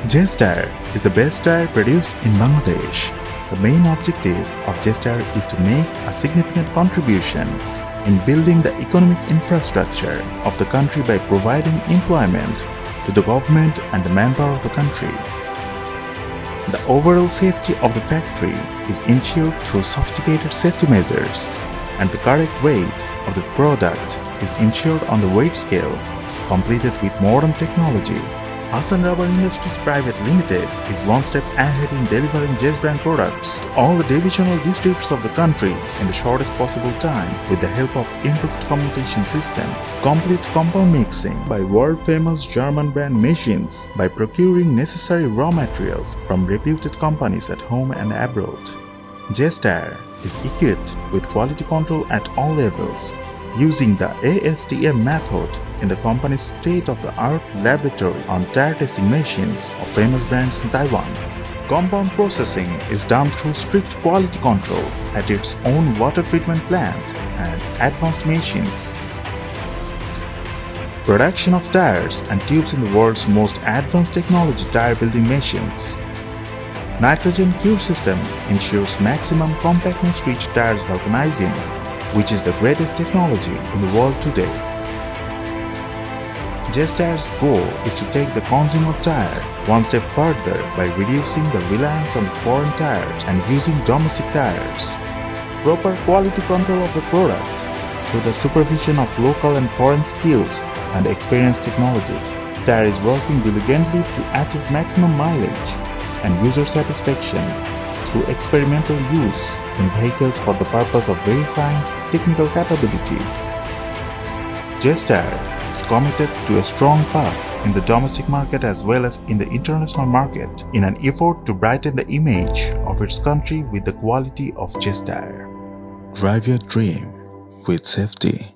ZESS Tyre is the best tire produced in Bangladesh. The main objective of ZESS Tyre is to make a significant contribution in building the economic infrastructure of the country by providing employment to the government and the manpower of the country. The overall safety of the factory is ensured through sophisticated safety measures, and the correct weight of the product is ensured on the weight scale, completed with modern technology. Hasan Rubber Industries Private Limited is one step ahead in delivering ZESS brand products to all the divisional districts of the country in the shortest possible time with the help of improved communication system, complete compound mixing by world-famous German brand machines, by procuring necessary raw materials from reputed companies at home and abroad. ZESS Tyre is equipped with quality control at all levels, using the ASTM method in the company's state-of-the-art laboratory on tire testing machines of famous brands in Taiwan. Compound processing is done through strict quality control at its own water treatment plant and advanced machines. Production of tires and tubes in the world's most advanced technology tire building machines. Nitrogen cure system ensures maximum compactness-rich tires vulcanizing, which is the greatest technology in the world today. ZESS Tyre's goal is to take the consumer tire one step further by reducing the reliance on foreign tires and using domestic tires. Proper quality control of the product through the supervision of local and foreign skilled and experienced technologists. Tyre is working diligently to achieve maximum mileage and user satisfaction through experimental use in vehicles for the purpose of verifying technical capability. ZESS Tyre is committed to a strong path in the domestic market as well as in the international market in an effort to brighten the image of its country with the quality of ZESS Tyre. Drive your dream with safety.